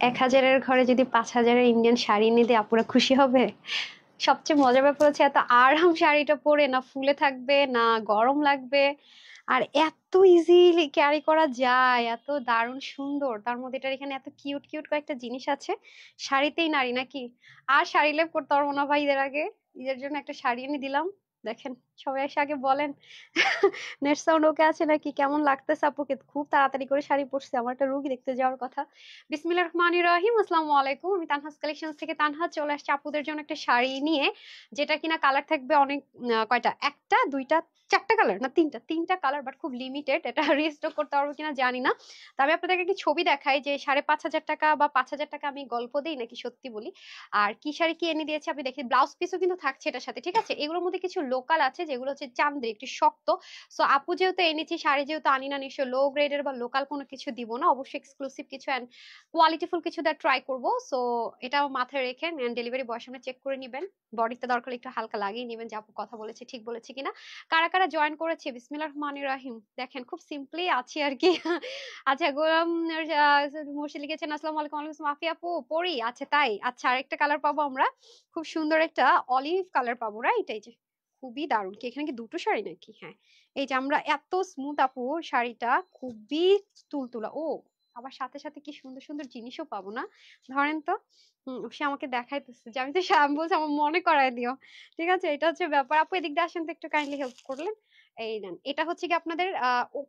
1000-এর ঘরে যদি 5000-এর ইন্ডিয়ান শাড়ি এনে দিয়ে আপুরা খুশি হবে? সবচেয়ে মজার ব্যাপার হচ্ছে এত আরাম শাড়িটা পরে না ফুলে থাকবে না গরম লাগবে, আর এত ইজিলি ক্যারি করা যায়, এত দারুণ সুন্দর। তার মধ্যে এটার এখানে এত কিউট কিউট কয়েকটা জিনিস আছে। শাড়িতেই নারী নাকি? আর শাড়ি লাইভ করতে পারবো না ভাই, ঈদের আগে ঈদের জন্য একটা শাড়ি এনে দিলাম। দেখেন, সবাই এসে আগে বলেন নেট সাউন্ড ওকে আছে নাকি, কেমন লাগতেছে আপুকে? খুব তাড়াতাড়ি করে শাড়ি পরছে, আমার একটা রুগী দেখতে যাওয়ার কথা। বিসমিল্লাহির রহমানির রহিম, আসসালামু আলাইকুম। আমি তানহাস কালেকশনস থেকে তানহা চলে আসছি আপুদের জন্য একটা শাড়ি নিয়ে, যেটা কিনা কালার থাকবে অনেক, কয়টা, একটা দুইটা চারটা কালার না তিনটা, তিনটা কালার, বাট খুব লিমিটেড। এটা রিস্টক করতে পারবো কিনা জানি না। তবে আপনাদেরকে কি ছবি দেখাই যে 5,500 টাকা বা 5,000 টাকা আমি গল্প দিই নাকি সত্যি বলি। আর কি শাড়ি কি এনে দিয়েছে আপনি দেখি, ব্লাউজ পিসও কিন্তু থাকছে এটার সাথে, ঠিক আছে? এগুলোর মধ্যে কিছু লোকাল আছে যেগুলো হচ্ছে চান্দ্রি, একটু শক্ত। সো আপু যেহেতু এনেছি শাড়ি, যেহেতু আনি না, নিশ্চয় লো গ্রেডের বা লোকাল কোনো কিছু দিব না, অবশ্যই এক্সক্লুসিভ কিছু এন্ড কোয়ালিটিফুল কিছু দেওয়ার ট্রাই করবো। সো এটা মাথায় রেখে ডেলিভারি বয়ের সামনে চেক করে নিবেন। বডিতে দরকার একটু হালকা লাগিয়ে নিবেন যে আপু কথা বলেছে ঠিক বলেছে কিনা। কারা কারা জয়েন করেছে, বিসমিল্লাহির রহমানির রহিম। দেখেন খুব সিম্পলি আছি আর কি। আচ্ছা, গোলাম মুর্শি লিখেছেন আসসালামু আলাইকুম। ওয়ালাইকুম আসসালাম। আফিয়া আপু পড়ি, আচ্ছা তাই, আচ্ছা আরেকটা কালার পাবো আমরা, খুব সুন্দর একটা অলিভ কালার পাবো, রাইট? এই যে খুবই দারুণ। কি এখানে কি দুটো শাড়ি নাকি? হ্যাঁ, এই যে আমরা এত স্মুথ আপু শাড়িটা, খুবই তুলতুলা। ও আবার সাথে সাথে কি সুন্দর সুন্দর জিনিসও পাবো না? ধরেন তো। সে আমাকে দেখাইতেছে যে আমি তো বলছি আমার মনে করায় দিও। ঠিক আছে, এটা হচ্ছে ব্যাপার। আপু এদিক দিয়ে আসেন তো, একটু কাইন্ডলি হেল্প করলেন। এই নেন, এটা হচ্ছে কি আপনাদের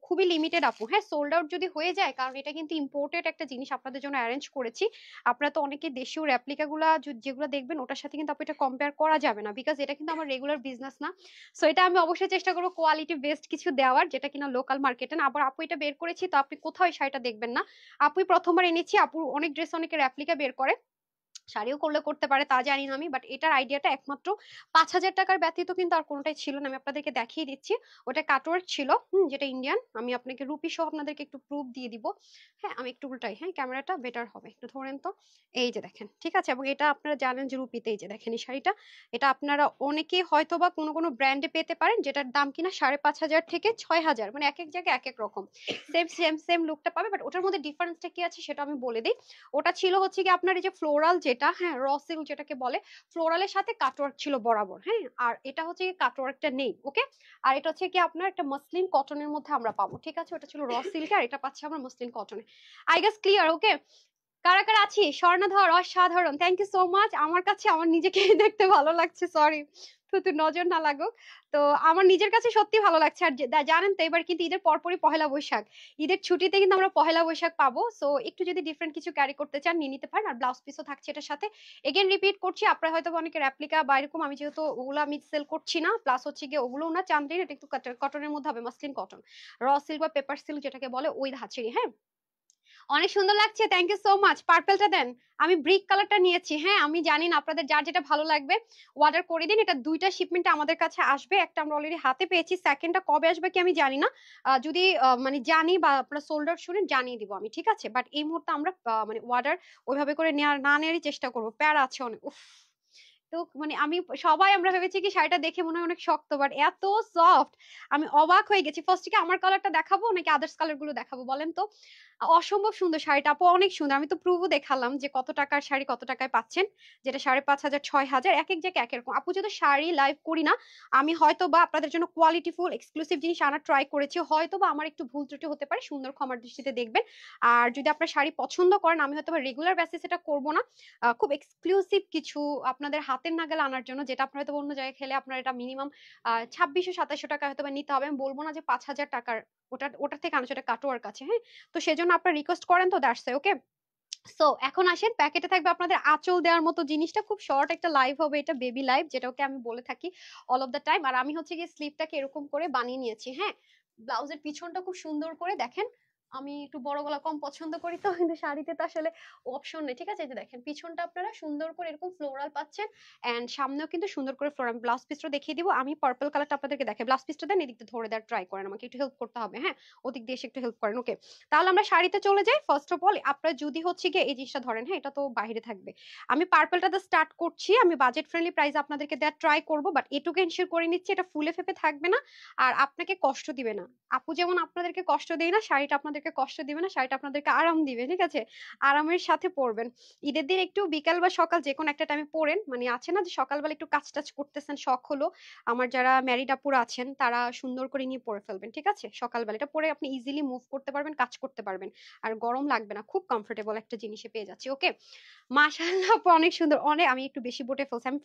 খুবই লিমিটেড আপু, হ্যাঁ সোল্ড আউট যদি হয়ে যায়, কারণ এটা কিন্তু ইম্পোর্টেড একটা জিনিস আপনাদের জন্য অ্যারেঞ্জ করেছি। আপনারা তো অনেকে দেশীয় রেপ্লিকা গুলা যেগুলো দেখবেন ওটার সাথে কিন্তু আপু এটা কম্পেয়ার করা যাবে না, বিকজ এটা কিন্তু আমার রেগুলার বিজনেস না। সো এটা আমি অবশ্যই চেষ্টা করবো কোয়ালিটি বেস্ট কিছু দেওয়ার, যেটা কিনা লোকাল মার্কেটে না। আবার আপু এটা বের করেছি তো আপনি কোথাও এই শাড়িটা দেখবেন না। আপুই প্রথমবার এনেছি, আপুর অনেক ড্রেস অনেকে রেপ্লিকা বের করে, শাড়িও করলে করতে পারে তা জানি না আমি, বাট এটার আইডিয়াটা একমাত্র 5,000 টাকার ব্যতীত কিন্তু আর কোনোটাই ছিল না। আমি আপনাদেরকে দেখিয়ে দিচ্ছি, ওটা কাটওয়ার্ক ছিল, যেটা ইন্ডিয়ান। আমি আপনাকে রুপি সহ আপনাদেরকে একটু প্রুফ দিয়ে দিব। হ্যাঁ আমি একটু উল্টাই, হ্যাঁ ক্যামেরাটা বেটার হবে, একটু ধরেন তো। এই যে দেখেন, ঠিক আছে? এবং এটা আপনারা জানেন যে রুপিতে, এই যে দেখেন এই শাড়িটা, এটা আপনারা অনেকেই হয়তো বা কোনো কোনো ব্র্যান্ডে পেতে পারেন, যেটার দাম কিনা 5,500 থেকে 6,000, মানে এক এক জায়গায় এক এক রকম। সেম সেম সেম লুকটা পাবে, বাট ওটার মধ্যে ডিফারেন্সটা কি আছে সেটা আমি বলে দিই। ওটা ছিল হচ্ছে কি আপনার এই যে ফ্লোরাল যেটা, হ্যাঁ র সিল্ক যেটাকে বলে, ফ্লোরালের সাথে কাটওয়ার্ক ছিল বরাবর, হ্যাঁ। আর এটা হচ্ছে কি কাটওয়ার্কটা নেই, ওকে। আর এটা হচ্ছে কি আপনার একটা মসলিন কটনের মধ্যে আমরা পাবো, ঠিক আছে? ওটা ছিল র সিল্ক, আর এটা পাচ্ছি আমরা মসলিন কটনে। আই গেস ক্লিয়ার, ওকে? কারা কারা আছি? স্বর্ণধর অসাধারণ, থ্যাংক ইউ সো মাচ। আমার কাছে আমার নিজেকে দেখতে ভালো লাগছে, সরি তুই নজর না লাগুক। তো আমার নিজের কাছে সত্যি ভালো লাগছে। আর জানেন তো এবার কিন্তু ঈদের পরপরই পহেলা বৈশাখ, ঈদের ছুটিতে কিন্তু আমরা পহেলা বৈশাখ পাবো। সো একটু যদি ডিফারেন্ট কিছু ক্যারি করতে চান নিয়ে নিতে পারেন। আর ব্লাউজ পিসও থাকছে এটার সাথে। এগেন রিপিট করছি, আপনারা হয়তো অনেকে রেপ্লিকা বা এরকম, আমি যেহেতু ওগুলো আমি সেল করছি না, প্লাস হচ্ছে গিয়ে ওগুলো না চান্দ্রির, এটা একটু কটনের মধ্যে হবে, মাসলিন কটন, র সিল্ক বা পেপার সিল্ক যেটাকে বলে, ওই ধাঁচেরই, হ্যাঁ। অনেক সুন্দর লাগছে, থ্যাংক ইউ সো মাচ। পার্পলটা দেন, আমি ব্রিক কালারটা নিয়েছি, হ্যাঁ আমি জানি না আপনাদের যার যেটা ভালো লাগবে অর্ডার করে দিন। এটা দুইটা শিপমেন্টে আমাদের কাছে আসবে, একটা আমরা অলরেডি হাতে পেয়েছি, সেকেন্ডটা কবে আসবে কি আমি জানি না। যদি মানে জানি বা আপনারা সোল্ড আউট শুনেন জানিয়ে দিব আমি, ঠিক আছে? বাট এই মুহূর্তে আমরা মানে অর্ডার ওইভাবে করে নেওয়ার না নেওয়ারই চেষ্টা করবো, প্যারা আছে অনেক, উফ। তো মানে আমি, সবাই আমরা ভেবেছি কি শাড়িটা দেখে মনে হয় অনেক শক্ত, বাট এত সফট, আমি অবাক হয়ে গেছি। ফার্স্ট কি আমার কালারটা দেখাবো নাকি আদার্স কালার গুলো দেখাবো বলেন তো? অসম্ভব সুন্দর শাড়িটা আপু, অনেক সুন্দর। আমি তো প্রুভও দেখালাম যে কত টাকার শাড়ি কত টাকায় পাচ্ছেন, যেটা 5,500 6,000, এক এক জায়গায় এক এক রকম। আপু যেহেতু শাড়ি লাইভ করি না, আমি হয়তো বা আপনাদের জন্য কোয়ালিটিফুল এক্সক্লুসিভ জিনিস আনার ট্রাই করেছি, হয়তো বা আমার একটু ভুল ত্রুটি হতে পারে, সুন্দর ক্ষমার দৃষ্টিতে দেখবেন। আর যদি আপনার শাড়ি পছন্দ করেন, আমি হয়তো বা রেগুলার বেসিস এটা করবো না, খুব এক্সক্লুসিভ কিছু আপনাদের হাতের নাগাল আনার জন্য, যেটা আপনার হয়তো অন্য জায়গায় খেলে আপনার এটা মিনিমাম 2,600 2700 টাকা হয়তো বা নিতে হবে। আমি বলবো না যে 5,000 টাকার, ওটার থেকে আনো, সেটা কাটোয়ার কাছে, হ্যাঁ। তো সেজন্য আপনারা রিকোয়েস্ট করেন তো, দ্যাটস ওকে। সো এখন আসেন, প্যাকেটে থাকবে আপনাদের আঁচল দেওয়ার মতো জিনিসটা, খুব শর্ট একটা লাইভ হবে, এটা বেবি লাইভ, যেটাকে আমি বলে থাকি অল অফ দ্য টাইম। আর আমি হচ্ছে গিয়ে স্লিপটাকে এরকম করে বানিয়ে নিয়েছি, হ্যাঁ। ব্লাউজের পিছনটা খুব সুন্দর করে দেখেন, আমি একটু বড় গলা কম পছন্দ করি তো, কিন্তু শাড়িতে তো আসলে অপশন নেই, ঠিক আছে? এই যে দেখেন পিছনটা আপনারা সুন্দর করে এরকম ফ্লোরাল পাচ্ছেন, এন্ড সামনেও কিন্তু সুন্দর করে ফ্লোরাল। ব্লাউজ পিসটা দেখিয়ে দিব আমি, পার্পল কালারটা আপনাদেরকে দেখে, ব্লাউজ পিসটা দেন এদিকটা ধরে দেওয়ার ট্রাই করেন, আমাকে একটু হেল্প করতে হবে, হ্যাঁ ওদিক দিয়ে এসে একটু হেল্প করেন, ওকে। তাহলে আমরা শাড়িতে চলে যাই। ফার্স্ট অফ অল আপনারা যদি হচ্ছে গিয়ে এই জিনিসটা ধরেন, হ্যাঁ এটা তো বাইরে থাকবে, আমি পার্পলটাতে স্টার্ট করছি, আমি বাজেট ফ্রেন্ডলি প্রাইস আপনাদেরকে দেওয়ার ট্রাই করবো, বাট এটুকু এনশিওর করে নিচ্ছি এটা ফুলে ফেপে থাকবে না, আর আপনাকে কষ্ট দিবে না। আপু যেমন আপনাদেরকে কষ্ট দেয় না, শাড়িটা আপনাদের আপনাদেরকে কষ্ট দিবে না, শাড়িটা আপনাদেরকে আরাম দিবে, ঠিক আছে? আরামের সাথে পরবেন। ঈদের দিন একটু বিকাল বা সকাল যে কোনো একটা টাইমে পরেন, মানে আছে না যে সকালবেলা একটু কাজ টাজ করতেছেন, শখ হলো। আমার যারা ম্যারিড আপুরা আছেন তারা সুন্দর করে নিয়ে পরে ফেলবেন, ঠিক আছে? সকালবেলা এটা পরে আপনি ইজিলি মুভ করতে পারবেন, কাজ করতে পারবেন, আর গরম লাগবে না, খুব কমফোর্টেবল একটা জিনিসে পেয়ে যাচ্ছি। ওকে, মাশাআল্লাহ আপু অনেক সুন্দর, অনেক। আমি একটু বেশি বটে ফেলছি, আমি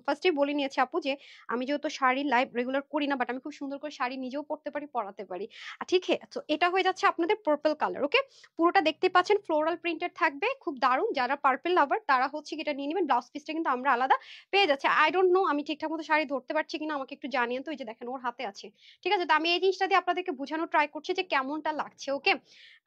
ফার্স্টেই বলে নিয়েছি আপু যে আমি যেহেতু শাড়ি লাইভ রেগুলার করি না, বাট আমি খুব সুন্দর করে শাড়ি নিজেও পরতে পারি, পরাতে পারি। ঠিক আছে, তো এটা হয়ে যাচ্ছে আপনাদের পার্পল কালার। ওকে, পুরোটা দেখতে পাচ্ছেন ফ্লোরাল প্রিন্টেড থাকবে, খুব দারুণ। যারা পার্পল লাভার তারা হচ্ছে কি এটা নিয়ে নেবেন। ব্লাউজ পিসটা কিন্তু আমরা আলাদা পেয়ে যাচ্ছে। আই ডোন্ট নো আমি ঠিকঠাক মতো শাড়ি ধরতে পারছি কিনা, আমাকে একটু জানিয়ে। তো এই যে দেখেন ওর হাতে আছে, ঠিক আছে? তো আমি এই জিনিসটা দিয়ে আপনাদেরকে বোঝানোর ট্রাই করছি যে কেমনটা লাগছে। ওকে,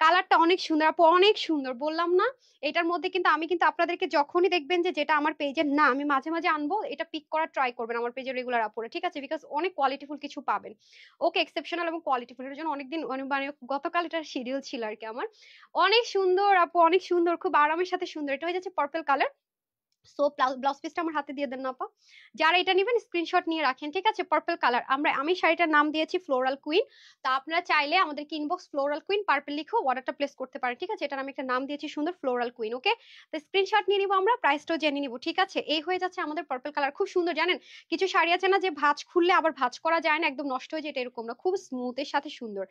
কালারটা অনেক সুন্দর আপু, অনেক সুন্দর, বললাম না? এটার মধ্যে কিন্তু আমি কিন্তু আপনাদেরকে যখনই দেখবেন যে যেটা আমার পেজের না, আমি মাঝে মাঝে আনবো, এটা পিক করার ট্রাই করবেন আমার পেজের রেগুলার আপুরে, ঠিক আছে? বিকজ অনেক কোয়ালিটিফুল কিছু পাবেন। ওকে, এক্সেপশনাল এবং কোয়ালিটিফুল, এর জন্য অনেকদিন মানে গতকাল এটার শিডিউল ছিল আর কি আমার। অনেক সুন্দর আপু, অনেক সুন্দর, খুব আরামের সাথে সুন্দর। এটা হয়ে যাচ্ছে পার্পল কালার। সো ব্লাউজ পিসটা আমার হাতে দিয়ে দেন না আপা। যারা এটা নেবেন স্ক্রিনশট নিয়ে রাখেন, ঠিক আছে? পার্পল কালার, আমি শাড়িটার নাম দিয়েছি ফ্লোরাল কুইন। তা আপনারা চাইলে আমাদেরকে ইনবক্স ফ্লোরাল কুইন পার্পল লিখে অর্ডারটা প্লেস করতে পারেন, ঠিক আছে? এটার আমি একটা নাম দিয়েছি সুন্দর, ফ্লোরাল কুইন। ওকে, তো স্ক্রিনশট নিয়ে নিবো আমরা, প্রাইসটাও জেনে নিবো, ঠিক আছে? এই হয়ে যাচ্ছে আমাদের পার্পল কালার, খুব সুন্দর। জানেন কিছু শাড়ি আছে না যে ভাঁজ খুললে আবার ভাঁজ করা যায় না, একদম নষ্ট হয়ে যায়, এটা এরকম না, খুব স্মুথের সাথে সুন্দর।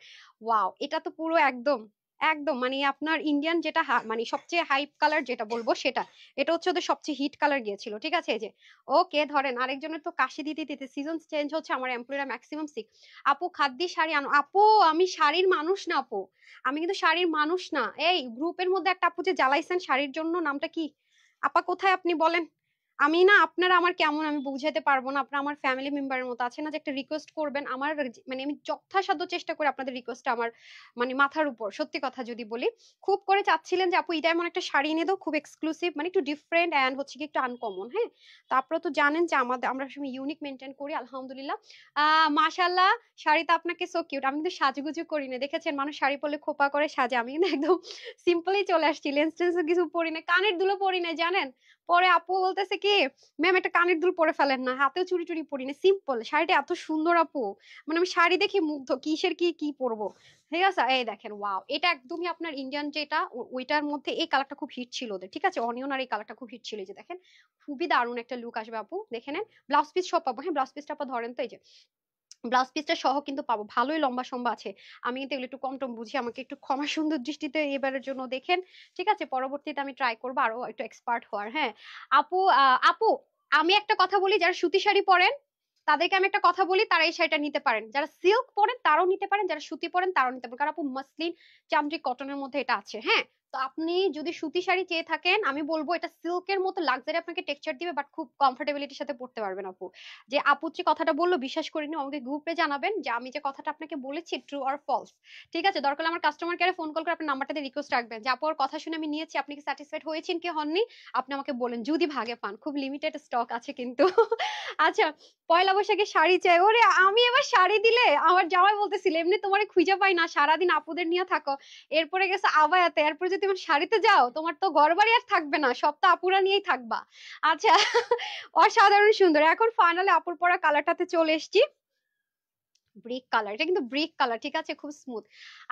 ওয়াও, এটা তো পুরো একদম একদম মানে আপনার ইন্ডিয়ান যেটা মানে সবচেয়ে হাইপ কালার যেটা বলবো সেটা, এটা হচ্ছে ওদের সবচেয়ে হিট কালার গিয়েছিল, ঠিক আছে? এই যে ওকে, ধরেন আরেকজনের তো কাশি দিতে দিতে সিজন চেঞ্জ হচ্ছে, আমার এমপ্লয়িরা ম্যাক্সিমাম সিক। আপু খাদ্যি শাড়ি আনো। আপু আমি শাড়ির মানুষ না আপু, আমি কিন্তু শাড়ির মানুষ না। এই গ্রুপের মধ্যে একটা আপু যে জ্বালাইছেন শাড়ির জন্য, নামটা কি? আপা কোথায় আপনি বলেন? আমি না, আপনারা আমার কেমন আমি বুঝাতে পারবো না, আপনারা আমার ফ্যামিলি মেম্বারের মতো, আছে না যে একটা রিকোয়েস্ট করবেন আমার, মানে আমি যথাসাধ্য চেষ্টা করি আপনাদের রিকোয়েস্টটা আমার মানে মাথার উপর। সত্যি কথা যদি বলি, খুব করে চাচ্ছিলেন যে আপু ঈদে এমন একটা শাড়ি এনে দাও, খুব এক্সক্লুসিভ, মানে একটু ডিফারেন্ট এন্ড হচ্ছে কি একটু আনকমন। হ্যাঁ, তো আপনারা তো জানেন যে আমরা সবসময় ইউনিক মেনটেন করি, আলহামদুলিল্লাহ। মাশাআল্লাহ, শাড়িটা আপনাকে সো কিউট। আমি কিন্তু সাজুগুজু করি না, দেখেছেন মানুষ শাড়ি পরলে খোপা করে সাজে, আমি কিন্তু একদম সিম্পলি চলে আসছি, লেন্স টেন্স কিছু পরি না, কানের দুলও পরি না, জানেন? পরে আপু বলতেছে কি, ম্যাম একটা কানের দুল পরে ফেলেন না, হাতেও চুড়ি টুড়ি পরি না, সিম্পল। শাড়িটা এত সুন্দর আপু, মানে আমি শাড়ি দেখে মুগ্ধ, কিসের কি কি পরবো। ঠিক আছে, এই দেখেন ওয়াও, এটা একদমই আপনার ইন্ডিয়ান যেটা, ওইটার মধ্যে এই কালারটা খুব হিট ছিল ওদের, ঠিক আছে? অনিয়ন আর এই কালারটা খুব হিট ছিল। এই যে দেখেন, খুবই দারুণ একটা লুক আসবে আপু, দেখে নেন। ব্লাউজ পিস সব পাবো, হ্যাঁ ব্লাউজ পিসটা আপা ধরেন তো, এই যে ব্লাউজ পিসটা সহ কিন্তু পাবো, ভালোই লম্বা সম্বা আছে। আমি কিন্তু এগুলো একটু কম টম বুঝি, আমাকে একটু ক্ষমা সুন্দর দৃষ্টিতে এবারের জন্য দেখেন, ঠিক আছে? পরবর্তীতে আমি ট্রাই করবো আরো একটু এক্সপার্ট হওয়ার। হ্যাঁ আপু, আপু আমি একটা কথা বলি, যারা সুতি শাড়ি পরেন তাদেরকে আমি একটা কথা বলি, তারা এই শাড়িটা নিতে পারেন। যারা সিল্ক পরেন তারাও নিতে পারেন, যারা সুতি পরেন তারাও নিতে পারেন, কারণ আপু মাসলিন চান্দ্রিক কটনের মধ্যে এটা আছে। হ্যাঁ, তো আপনি যদি সুতি শাড়ি চেয়ে থাকেন, আমি বলবো এটা সিল্কের মতো লাক্সারি আপনাকে টেক্সচার দিবে, বাট খুব কমফোর্টেবিলিটির সাথে পড়তে পারবেন আপু। যে আপু যে কথাটা বললো বিশ্বাস করিনি, আমাকে গ্রুপে জানাবেন যে আমি যে কথাটা আপনাকে বলেছি ট্রু আর ফলস, ঠিক আছে? দরকার হলে আমার কাস্টমার কেয়ারে ফোন কল করে আপনার নাম্বারটা দিয়ে রিকোয়েস্ট রাখবেন যে আপু ওর কথা শুনে আমি নিয়েছি, আপনি কি স্যাটিসফাইড হয়েছেন কি হননি, আপনি আমাকে বলেন, যদি ভাগে পান, খুব লিমিটেড স্টক আছে কিন্তু। আচ্ছা, পয়লা বৈশাখে শাড়ি চাই, ওরে আমি এবার শাড়ি দিলে আমার জামাই বলতেছিল এমনি তোমার খুঁজে পাই না, সারাদিন আপুদের নিয়ে থাকো, এরপরে গেছো আবায়াতে, এরপরে যদি তোমার শাড়িতে যাও তোমার তো ঘর বাড়ি আর থাকবে না, সব তো আপুরা নিয়েই থাকবা। আচ্ছা, অসাধারণ সুন্দর। এখন ফাইনালি আপুর পরা কালারটাতে চলে এসেছি, ব্রিক কালার, এটা কিন্তু ব্রিক কালার, ঠিক আছে? খুব স্মুথ।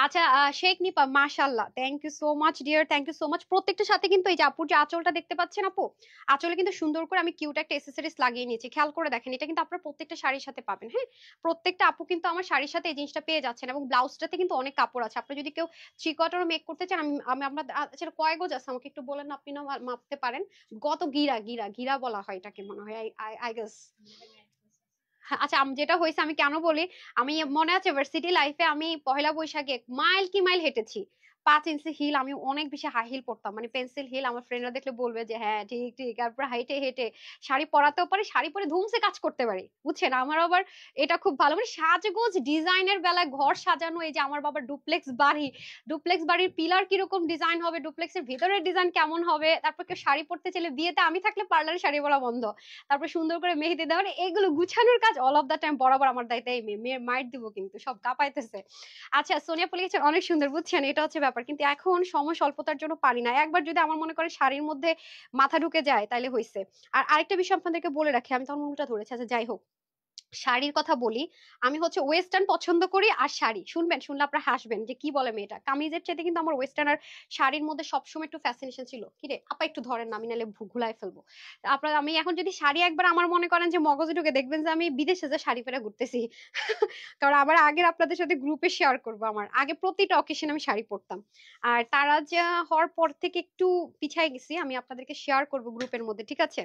আচ্ছা, শেখ নিপা মাশাআল্লাহ, thank you so much dear, thank you so much. প্রত্যেকটার সাথে কিন্তু এই যে আপুর যে আঁচলটা দেখতে পাচ্ছেন আপু, আঁচলে কিন্তু সুন্দর করে আমি কিউট একটা এসেসরিজ লাগিয়ে নিয়েছি, খেয়াল করে দেখেন, এটা কিন্তু আপনার প্রত্যেকটা শাড়ির সাথে পাবেন। হ্যাঁ, প্রত্যেকটা আপু কিন্তু আমার শাড়ির সাথে এই জিনিসটা পেয়ে যাচ্ছেন, এবং ব্লাউজটাতে কিন্তু অনেক কাপড় আছে, আপনি যদি কেউ থ্রি কোয়ার্টারও মেক করতে চান, আমি আমি আপনার আচ্ছা কয় গজ আছে আমাকে একটু বলেন, আপনি না মাপতে পারেন? কত গিরা, গিরা গিরা বলা হয় এটাকে মনে হয়, আই গেস। হ্যাঁ, আচ্ছা যেটা হয়েছে আমি কেন বলি, আমি মনে আছে ভার্সিটি লাইফে আমি পহেলা বৈশাখে মাইল কি মাইল হেঁটেছি, 5 ইঞ্চি হিল, আমি অনেক বেশি হাই হিল পরতাম, মানে পেন্সিল হিল, আমার ফ্রেন্ডরা দেখলে বলবে যে হ্যাঁ ঠিক ঠিক, তারপর হাইটে হেঁটে শাড়ি পরাতেও পারি, শাড়ি পরে ধুমসে কাজ করতে পারি, বুঝছেন? আমার আবার এটা খুব ভালো, মানে সাজগোজ ডিজাইনের বেলায় ঘর সাজানো, এই যে আমার বাবার ডুপ্লেক্স বাড়ি, ডুপ্লেক্স বাড়ির পিলার কিরকম ডিজাইন হবে, ডুপ্লেক্সের ভিতরের ডিজাইন কেমন হবে, তারপর কেউ শাড়ি পরতে চাইলে বিয়েতে আমি থাকলে পার্লারে শাড়ি পরা বন্ধ, তারপর সুন্দর করে মেহেদি দেওয়া, মানে এগুলো গুছানোর কাজ অল অফ দ্য টাইম বরাবর আমার দায়িত্ব। এই মেয়ে মাইট দিব কিন্তু, সব কাঁপাইতেছে। আচ্ছা সোনিয়া পলি গেছেন, অনেক সুন্দর, বুঝছেন? এটা হচ্ছে ব্যাপার, কিন্তু এখন সময় স্বল্পতার জন্য পারি না। একবার যদি আমার মনে করে শাড়ির মধ্যে মাথা ঢুকে যায় তাইলে হয়েছে। আর আরেকটা বিষয় আপনাদেরকে বলে রাখি, আমি তখন উল্টা ধরেছি, আচ্ছা যাই হোক, শাড়ির কথা বলি, আমি হচ্ছে ওয়েস্টার্ন পছন্দ করি আর শাড়ি। শুনবেন, শুনলে আপনারা হাসবেন যে কি বলে মেয়েটা। কামিজের চাইতে কিন্তু আমার ওয়েস্টার্ন আর শাড়ির মধ্যে সবসময় একটু ফ্যাসিনেশন ছিল। কি রে আপা একটু ধরেন না, আমি নাহলে ঘুলাই ফেলবো। আপনার আমি এখন যদি শাড়ি একবার আমার মনে করেন যে মগজে ঢুকে, দেখবেন যে আমি বিদেশে যে শাড়ি পরে ঘুরতেছি। কারণ আবার আগের আপনাদের সাথে গ্রুপে শেয়ার করবো, আমার আগে প্রতিটা অকেশন আমি শাড়ি পরতাম। আর তারা যা হওয়ার পর থেকে একটু পিছায় গেছি, আমি আপনাদেরকে শেয়ার করব গ্রুপের মধ্যে, ঠিক আছে?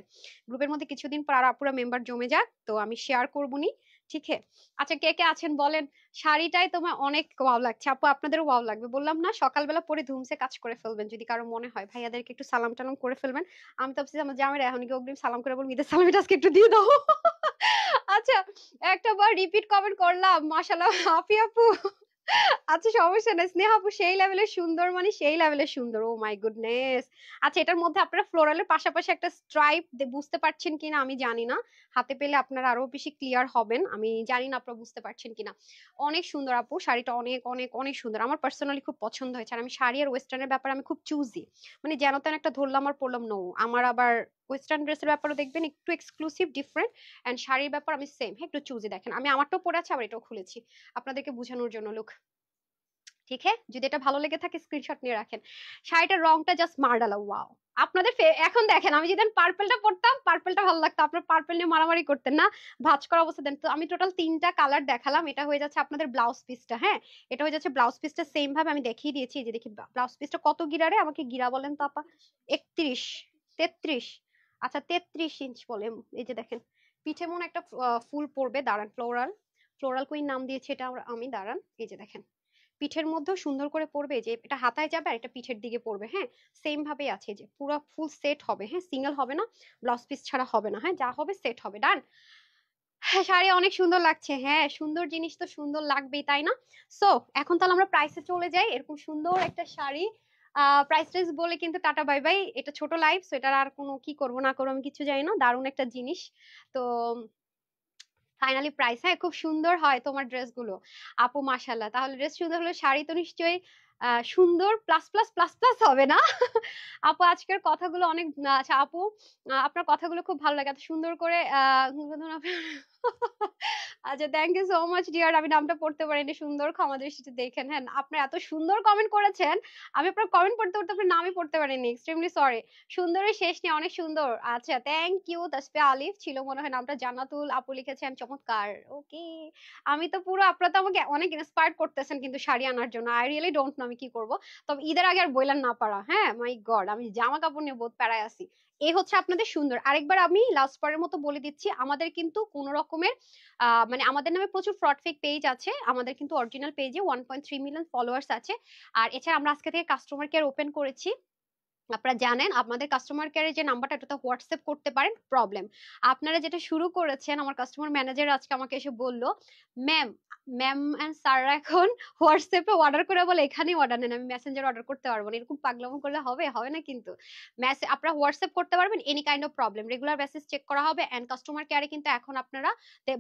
গ্রুপের মধ্যে কিছুদিন পর আর আপুরা মেম্বার জমে যাক, তো আমি শেয়ার করবনি। ঠিক আছে? আচ্ছা, কে কে আছেন বলেন। শাড়িটাই তোমার অনেক ওয়াও লাগছে আপু, আপনাদেরও ওয়াও লাগবে বললাম না, সকালবেলা পরে ধুমসে কাজ করে ফেলবেন। যদি কারো মনে হয় ভাইয়াদেরকে একটু সালাম টালাম করে ফেলবেন। আমি তো ভাবছি আমার জামাইরা এখন কি অগ্রিম সালাম করে বলবো ঈদের সালামিটা আজকে একটু দিয়ে দাও। আচ্ছা, একটা বার রিপিট কমেন্ট করলাম, মাশাআল্লাহ হাফি আপু। আচ্ছা সমস্যা নাই, স্নেহা আপু সেই লেভেলের সুন্দর, মানে সেই লেভেলের সুন্দর, ও মাই গুডনেস। আচ্ছা, এটার মধ্যে আপনারা ফ্লোরালের পাশাপাশি একটা স্ট্রাইপ বুঝতে পারছেন কিনা আমি জানি না, হাতে পেলে আপনারা আরো বেশি ক্লিয়ার হবেন, আমি জানি না আপনারা বুঝতে পারছেন কিনা। অনেক সুন্দর আপু শাড়িটা, অনেক অনেক অনেক সুন্দর, আমার পার্সোনালি খুব পছন্দ হয়েছে। আর আমি শাড়ি আর ওয়েস্টার্নের ব্যাপারে আমি খুব চুজি, মানে যেন তেন একটা ধরলাম আর পরলাম নো। আমার আবার ওয়েস্টার্ন ড্রেসের ব্যাপারে দেখবেন একটু এক্সক্লুসিভ ডিফারেন্ট, এন্ড শাড়ির ব্যাপার আমি সেম, হ্যাঁ একটু চুজি। দেখেন আমি আমারটাও পরে আছি, আবার এটাও খুলেছি আপনাদেরকে বোঝানোর জন্য। লুক, ঠিক আছে? যদি এটা ভালো লেগে থাকে স্ক্রিনশট নিয়ে রাখেন। শাড়িটার রংটা জাস্ট মার্ডালা, ওয়াও। আপনাদের এখন দেখেন, আমি যেদিন পার্পলটা পরতাম, পার্পলটা ভালো লাগতো, আপনার পার্পল নিয়ে মারামারি করতেন না, ভাঁজ করা অবস্থা দেন। তো আমি টোটাল 3টা কালার দেখালাম, এটা হয়ে যাচ্ছে আপনাদের ব্লাউজ পিসটা। হ্যাঁ, এটা হয়ে যাচ্ছে ব্লাউজ পিসটা, সেম ভাবে আমি দেখিয়ে দিয়েছি। এই যে দেখি ব্লাউজ পিসটা কত গিরারে, আমাকে গিরা বলেন তো আপা। 31, 33, আচ্ছা 33 ইঞ্চ বলে। এই যে দেখেন, পিঠে মনে একটা ফুল পড়বে, দাঁড়ান, ফ্লোরাল, ফ্লোরাল কুইন নাম দিয়েছে এটা আমি, দাঁড়ান। এই যে দেখেন, পিঠের মধ্যেও সুন্দর করে পড়বে, যে এটা হাতায় যাবে আর এটা পিঠের দিকে পড়বে। হ্যাঁ, সেম ভাবেই আছে, যে পুরো ফুল সেট হবে। হ্যাঁ, সিঙ্গেল হবে না, ব্লাউজ পিস ছাড়া হবে না, হ্যাঁ যা হবে সেট হবে। ডান। হ্যাঁ, শাড়ি অনেক সুন্দর লাগছে, হ্যাঁ সুন্দর জিনিস তো সুন্দর লাগবেই, তাই না? সো এখন তাহলে আমরা প্রাইসে চলে যাই। এরকম সুন্দর একটা শাড়ি, প্রাইস টাইস বলে কিন্তু টাটা বাই বাই, এটা ছোট লাইভ, সো এটার আর কোনো কি করবো না করবো আমি কিছু জানি না, দারুণ একটা জিনিস। তো ফাইনালি প্রাইস, হ্যাঁ খুব সুন্দর হয় তোমার ড্রেসগুলো আপু, মাশাল্লাহ। তাহলে ড্রেস সুন্দর হলে শাড়ি তো নিশ্চয়ই সুন্দর প্লাস প্লাস প্লাস প্লাস হবে না? আপু আজকের কথাগুলো অনেক, আচ্ছা আপু আপনার কথাগুলো খুব ভালো লাগে, এত সুন্দর করে আচ্ছা thank you so much dear, আমি নামটা পড়তে পারিনি, সুন্দর ক্ষমা দৃষ্টিতে দেখেন। হ্যাঁ, আপনি এত সুন্দর কমেন্ট করেছেন, আমি আপনার কমেন্ট পড়তে পড়তে আপনার নামই পড়তে পারিনি, এক্সট্রিমলি সরি। সুন্দরের শেষ নেই, অনেক সুন্দর। আচ্ছা থ্যাংক ইউ। তাসফিয়া আলিফ ছিল মনে হয় নামটা, জান্নাতুল আপু লিখেছেন চমৎকার, ওকে। আমি তো পুরো, আপনারা তো আমাকে অনেক ইন্সপায়ার করতেছেন কিন্তু শাড়ি আনার জন্য, আই রিয়েলি ডোন্ট নো আমি কি করব। তবে ঈদের আগে আর বইলার না পারা, হ্যাঁ মাই গড, আমি জামা কাপড় নিয়ে বহুত প্যারায় আছি। এই হচ্ছে আপনাদের সুন্দর। আরেকবার আমি লাস্ট বারের মতো বলে দিচ্ছি, আমাদের কিন্তু কোন রকমের মানে আমাদের নামে প্রচুর ফ্রড ফেক পেজ আছে, আমাদের কিন্তু অরিজিনাল পেজে 1.3 মিলিয়ন ফলোয়ার্স আছে। আর এছাড়া আমরা আজকে থেকে কাস্টমার কেয়ার ওপেন করেছি। আপনারা জানেন আমাদের কাস্টমার কেয়ারের যে নাম্বারটা, এটা হোয়াটসঅ্যাপ করতে পারেন প্রবলেম। আপনারা যেটা শুরু করেছেন, আমার কাস্টমার ম্যানেজার আজকে আমাকে এসে বলল, ম্যাম ম্যাম এন্ড স্যাররা এখন হোয়াটসঅ্যাপে অর্ডার করে বলে এখানেই অর্ডার নেন, আমি মেসেঞ্জার অর্ডার করতে পারবো না। এরকম পাগলামো করলে হবে? হবে না কিন্তু। আপনারা হোয়াটসঅ্যাপ করতে পারবেন any kind of problem, regular basis check করা হবে। এন্ড কাস্টমার কেয়ারে কিন্তু এখন আপনারা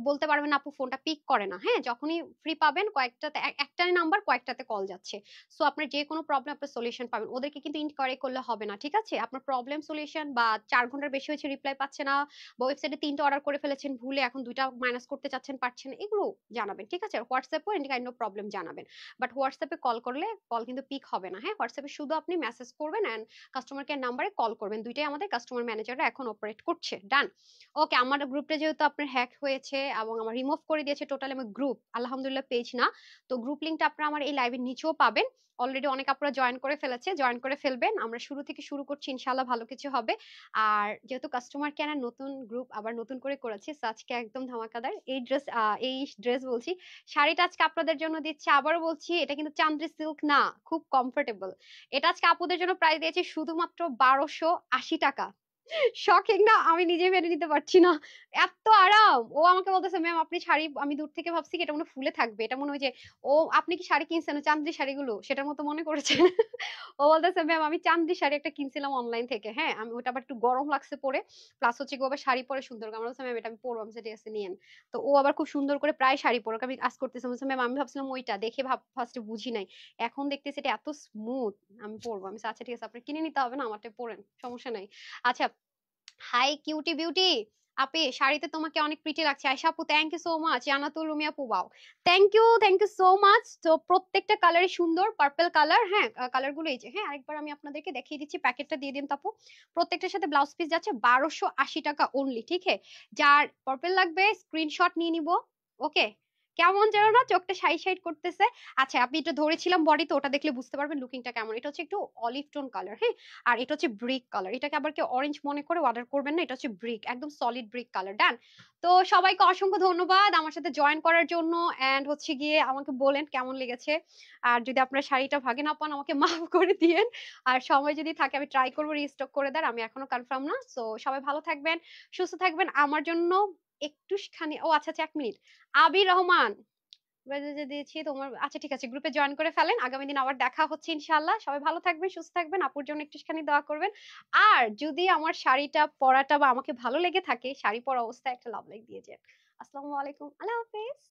বলতে পারবেন আপু ফোনটা পিক করে না, হ্যাঁ যখনই ফ্রি পাবেন, কয়েকটাতে একটাই নাম্বার কয়েকটাতে কল যাচ্ছে। সো আপনার যে কোনো প্রবলেম আপনার সলিউশন পাবেন, ওদেরকে কিন্তু ইনকোয়ারি করলে হবে না, ঠিক আছে? আপনার প্রবলেম সলিউশন, বা 4 ঘন্টার বেশি হয়েছে রিপ্লাই পাচ্ছে না, বা ওয়েবসাইটে 3টা অর্ডার করে ফেলেছেন ভুলে, এখন 2টা মাইনাস করতে চাচ্ছেন পারছেন না, এগুলো জানাবেন, ঠিক আছে? হোয়াটসঅ্যাপে এনি কাইন্ড অফ প্রবলেম জানাবেন। বাট হোয়াটসঅ্যাপে কল করলে কল কিন্তু পিক হবে না, হ্যাঁ হোয়াটসঅ্যাপে শুধু আপনি মেসেজ করবেন এন্ড কাস্টমার কেয়ার নাম্বারে কল করবেন, দুইটাই আমাদের কাস্টমার ম্যানেজাররা এখন অপারেট করছে। ডান। ওকে, আমার গ্রুপটা যেহেতু আপনার হ্যাক হয়েছে এবং আমার রিমুভ করে দিয়েছে টোটাল আমার গ্রুপ, আলহামদুলিল্লাহ পেজ না, তো গ্রুপ লিঙ্কটা আপনারা আমার এই লাইভের নিচেও পাবেন। অলরেডি অনেক আপনারা জয়েন করে ফেলেছে, জয়েন করে ফেলবেন, আমরা শুরু থেকে শুরু করছি, ইনশাল্লাহ ভালো কিছু হবে। আর যেহেতু কাস্টমার কেয়ার নতুন গ্রুপ আবার নতুন করে করেছি, আজকে একদম ধামাকাদার এই ড্রেস বলছি, শাড়িটা আজকে আপনাদের জন্য দিচ্ছি। আবারও বলছি, এটা কিন্তু চান্দ্রি সিল্ক না, খুব কমফোর্টেবল। এটা আজকে আপুদের জন্য প্রাইস দিয়েছি শুধুমাত্র 1280 টাকা। শকিং না? আমি নিজে মেনে নিতে পারছি না, এত আরাম। ও আমাকে বলতেছে ম্যাম আপনি শাড়ি, আমি দূর থেকে ভাবছি কি এটা মনে ফুলে থাকবে, এটা মনে হয় যে ও আপনি কি শাড়ি কিনছেন চান্দ্রি শাড়িগুলো সেটার মতো মনে করেছেন। ও বলতেছে ম্যাম আমি চান্দ্রি শাড়ি একটা কিনছিলাম অনলাইন থেকে, হ্যাঁ আমি ওটা আবার একটু গরম লাগছে পরে, প্লাস হচ্ছে গো আবার শাড়ি পরে সুন্দর, আমরা বলছি ম্যাম এটা আমি পরবো, আমি ঠিক আছে নিয়েন। তো ও আবার খুব সুন্দর করে প্রায় শাড়ি পরে, আমি আজ করতেছি, বলছে ম্যাম আমি ভাবছিলাম ওইটা দেখে ফার্স্টে বুঝি নাই, এখন দেখতেছি এটা এত স্মুথ, আমি পরবো। আমি আচ্ছা ঠিক আছে, আপনি কিনে নিতে হবে না, আমারটা পরেন, সমস্যা নাই। আচ্ছা, হাই কিউটি বিউটি, আপি শাড়িতে তোমাকে অনেক প্রিটি লাগছে। আয়শা আপু thank you so much. Jannatul Rumia আপু wow, thank you so much. তো প্রত্যেকটা কালারই সুন্দর, পার্পল কালার, হ্যাঁ কালার গুলো এই যে, হ্যাঁ আরেকবার আমি আপনাদেরকে দেখিয়ে দিচ্ছি, প্যাকেটটা দিয়ে দিন তাপু। প্রত্যেকটার সাথে ব্লাউজ পিস যাচ্ছে 1280 টাকা অনলি, ঠিক আছে? যার পার্পল লাগবে স্ক্রিনশট নিয়ে নিব। ওকে, কেমন যেন না চোখটা সাইড সাইড করতেছে। আচ্ছা আপনি এটা ধরেছিলাম বডি, তো ওটা দেখলে বুঝতে পারবেন লুকিংটা কেমন। এটা হচ্ছে একটু অলিভ টোন কালার, হ্যাঁ, আর এটা হচ্ছে ব্রিক কালার। এটাকে আবার কেউ অরেঞ্জ মনে করে অর্ডার করবেন না, এটা হচ্ছে ব্রিক, একদম সলিড ব্রিক কালার। ডান। তো সবাইকে অসংখ্য ধন্যবাদ আমার সাথে জয়েন করার জন্য, এন্ড হচ্ছে গিয়ে আমাকে বলেন কেমন লেগেছে। আর যদি আপনার শাড়িটা ভাগে না পান আমাকে মাফ করে দিয়েন। আর সময় যদি থাকে আমি ট্রাই করবো রিস্টক করে দেন, আমি এখনো কনফার্ম না। সো সবাই ভালো থাকবেন, সুস্থ থাকবেন। আমার জন্য একটুখানি, ও আচ্ছা আচ্ছা 1 মিনিট, আবির রহমান মেসেজে দিয়েছি তোমার, আচ্ছা ঠিক আছে গ্রুপে জয়েন করে ফেলেন, আগামী দিন আবার দেখা হচ্ছে ইনশাআল্লাহ। সবাই ভালো থাকবেন, সুস্থ থাকবেন, আপুর জন্য একটুখানি দোয়া করবেন। আর যদি আমার শাড়িটা পরাটা বা আমাকে ভালো লেগে থাকে, শাড়ি পরা অবস্থায় একটা লাভ লাইক দিয়ে যান। আসসালামু আলাইকুম, আল্লাহ হাফেজ।